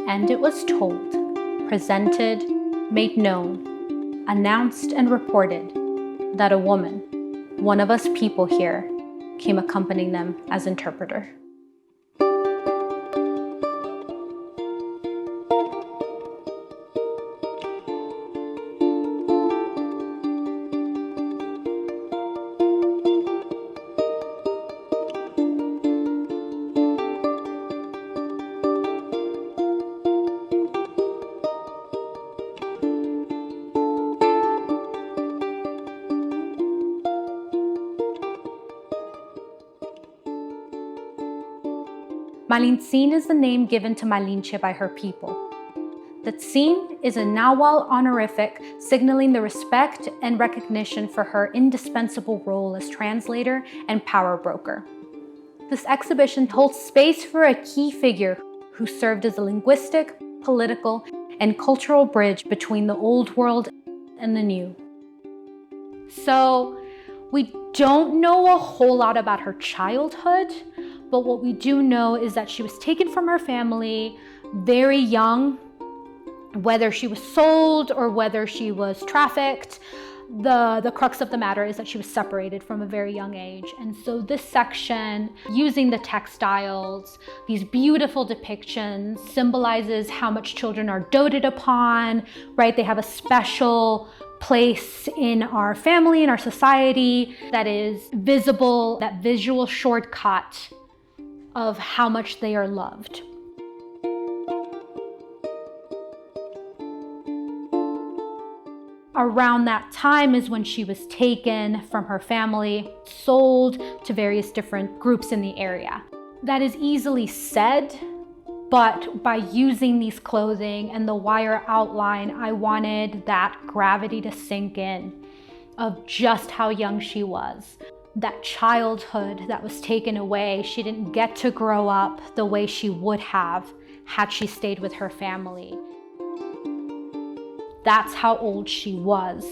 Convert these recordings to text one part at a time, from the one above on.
And it was told, presented, made known, announced and reported that a woman, one of us people here, came accompanying them as interpreter. Malintzin is the name given to Malinche by her people. Tzin is a Nahuatl honorific signaling the respect and recognition for her indispensable role as translator and power broker. This exhibition holds space for a key figure who served as a linguistic, political, and cultural bridge between the old world and the new. So we don't know a whole lot about her childhood, but what we do know is that she was taken from her family very young. Whether she was sold or whether she was trafficked, the crux of the matter is that she was separated from a very young age. And so this section, using the textiles, these beautiful depictions, symbolizes how much children are doted upon, right? They have a special place in our family, in our society, that is visible, that visual shortcut of how much they are loved. Around that time is when she was taken from her family, sold to various different groups in the area. That is easily said, but by using these clothing and the wire outline, I wanted that gravity to sink in of just how young she was. That childhood that was taken away, she didn't get to grow up the way she would have had she stayed with her family. That's how old she was.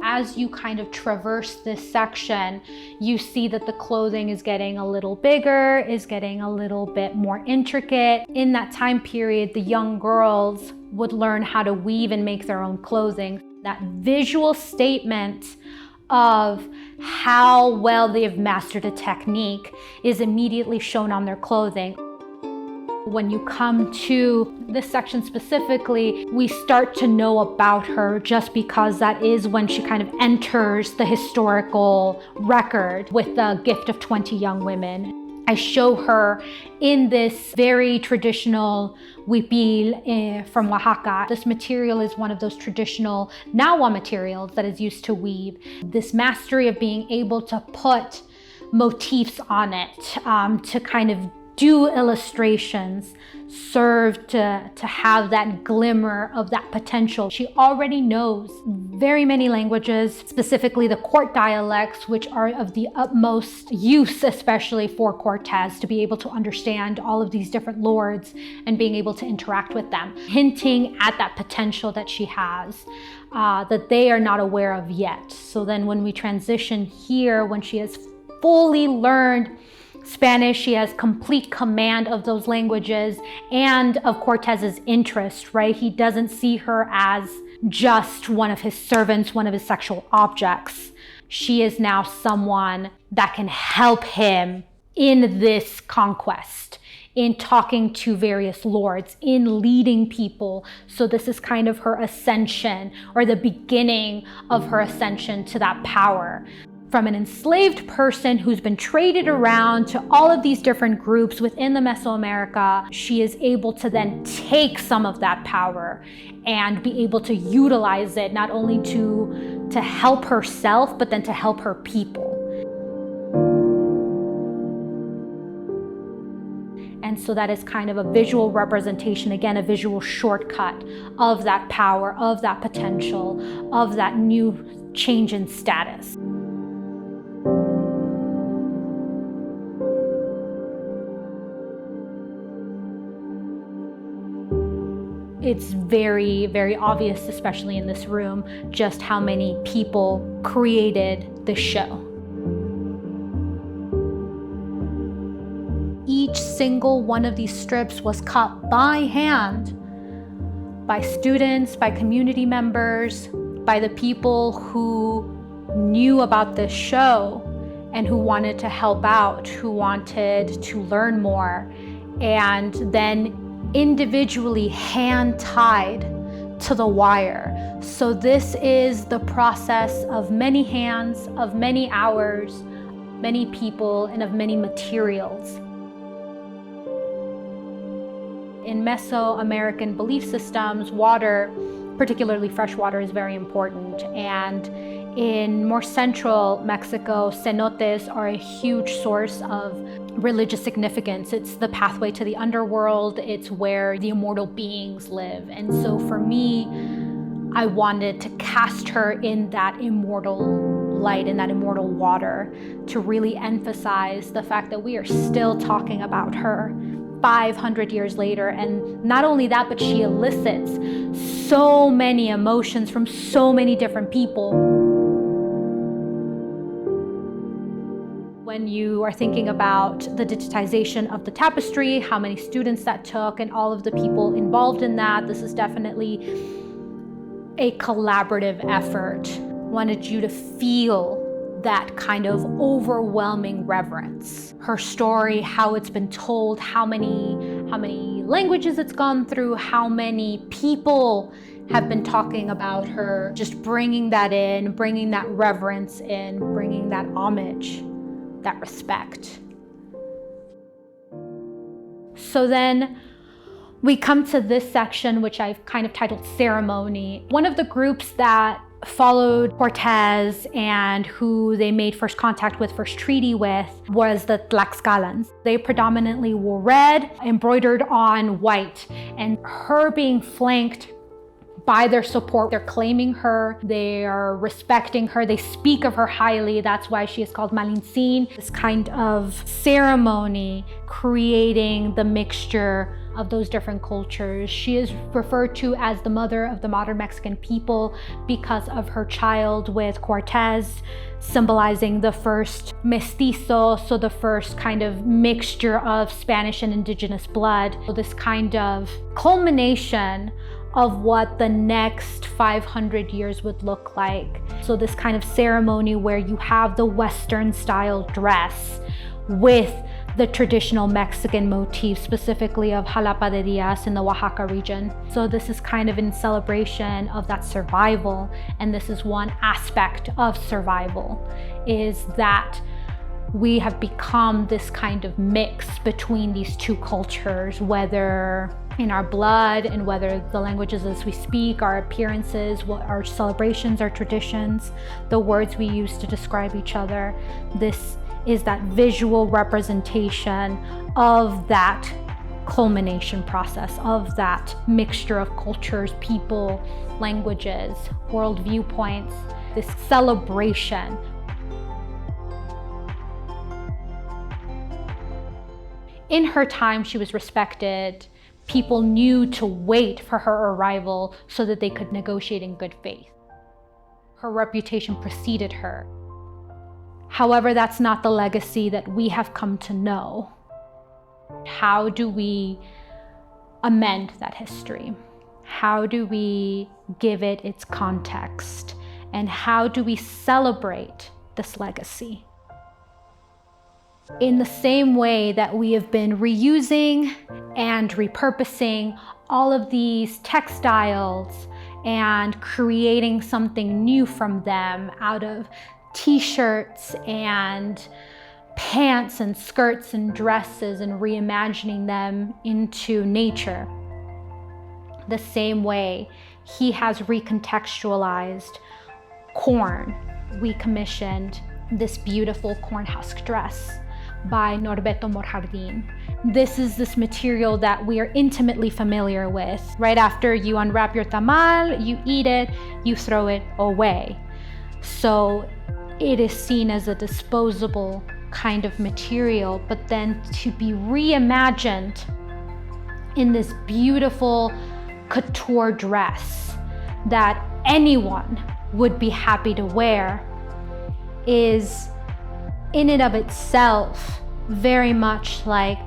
As you kind of traverse this section, you see that the clothing is getting a little bigger, is getting a little bit more intricate. In that time period, the young girls would learn how to weave and make their own clothing. That visual statement of how well they've mastered a technique is immediately shown on their clothing. When you come to this section specifically, we start to know about her just because that is when she kind of enters the historical record with the gift of 20 young women. I show her in this very traditional huipil from Oaxaca. This material is one of those traditional Nahua materials that is used to weave. This mastery of being able to put motifs on it, to kind of do illustrations, serve to have that glimmer of that potential. She already knows very many languages, specifically the court dialects, which are of the utmost use, especially for Cortez, to be able to understand all of these different lords and being able to interact with them, hinting at that potential that she has, that they are not aware of yet. So then when we transition here, when she has fully learned Spanish, she has complete command of those languages and of Cortez's interest, right? He doesn't see her as just one of his servants, one of his sexual objects. She is now someone that can help him in this conquest, in talking to various lords, in leading people. So this is kind of her ascension, or the beginning of her ascension to that power. From an enslaved person who's been traded around to all of these different groups within the Mesoamerica, she is able to then take some of that power and be able to utilize it, not only to help herself, but then to help her people. And so that is kind of a visual representation, again, a visual shortcut of that power, of that potential, of that new change in status. It's very, very obvious, especially in this room, just how many people created the show. Each single one of these strips was cut by hand by students, by community members, by the people who knew about this show and who wanted to help out, who wanted to learn more, and then individually hand-tied to the wire. So this is the process of many hands, of many hours, many people, and of many materials. In Mesoamerican belief systems, water, particularly fresh water, is very important. And in more central Mexico, cenotes are a huge source of religious significance. It's the pathway to the underworld. It's where the immortal beings live. And so for me, I wanted to cast her in that immortal light, in that immortal water, to really emphasize the fact that we are still talking about her 500 years later. And not only that, but she elicits so many emotions from so many different people. When you are thinking about the digitization of the tapestry, how many students that took, and all of the people involved in that, this is definitely a collaborative effort. Wanted you to feel that kind of overwhelming reverence. Her story, how it's been told, how many languages it's gone through, how many people have been talking about her, just bringing that in, bringing that reverence in, bringing that homage, that respect. So then we come to this section, which I've kind of titled Ceremony. One of the groups that followed Cortez and who they made first contact with, first treaty with, was the Tlaxcalans. They predominantly wore red, embroidered on white, and her being flanked by their support. They're claiming her, they are respecting her, they speak of her highly. That's why she is called Malintzin. This kind of ceremony creating the mixture of those different cultures. She is referred to as the mother of the modern Mexican people because of her child with Cortez, symbolizing the first mestizo, so the first kind of mixture of Spanish and indigenous blood. So this kind of culmination of what the next 500 years would look like. So this kind of ceremony where you have the Western style dress with the traditional Mexican motif, specifically of Jalapa de Diaz in the Oaxaca region. So this is kind of in celebration of that survival. And this is one aspect of survival, is that we have become this kind of mix between these two cultures, whether in our blood and whether the languages as we speak, our appearances, our celebrations, our traditions, the words we use to describe each other. This is that visual representation of that culmination process, of that mixture of cultures, people, languages, world viewpoints, this celebration. In her time, she was respected. People knew to wait for her arrival so that they could negotiate in good faith. Her reputation preceded her. However, that's not the legacy that we have come to know. How do we amend that history? How do we give it its context? And how do we celebrate this legacy? In the same way that we have been reusing and repurposing all of these textiles and creating something new from them out of t-shirts and pants and skirts and dresses and reimagining them into nature. The same way he has recontextualized corn. We commissioned this beautiful corn husk dress by Norbeto Mojardin. This is this material that we are intimately familiar with. Right after you unwrap your tamal, you eat it, you throw it away. So it is seen as a disposable kind of material, but then to be reimagined in this beautiful couture dress that anyone would be happy to wear is in and of itself very much like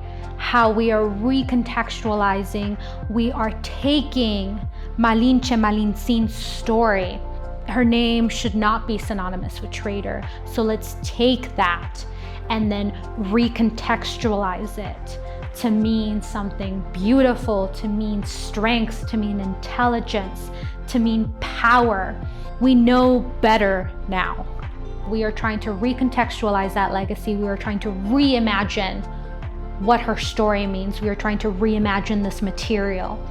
how we are recontextualizing, we are taking Malintzin's story. Her name should not be synonymous with traitor. So let's take that and then recontextualize it to mean something beautiful, to mean strength, to mean intelligence, to mean power. We know better now. We are trying to recontextualize that legacy. We are trying to reimagine what her story means. We are trying to reimagine this material.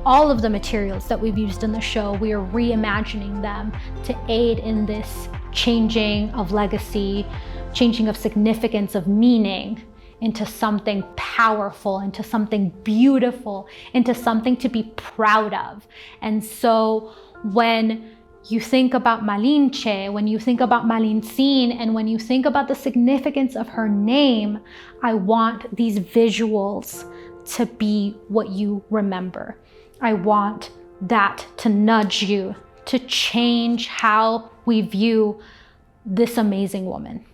All of the materials that we've used in the show, we are reimagining them to aid in this changing of legacy, changing of significance, of meaning into something powerful, into something beautiful, into something to be proud of. And so when you think about Malinche, when you think about Malintzin, and when you think about the significance of her name, I want these visuals to be what you remember. I want that to nudge you, to change how we view this amazing woman.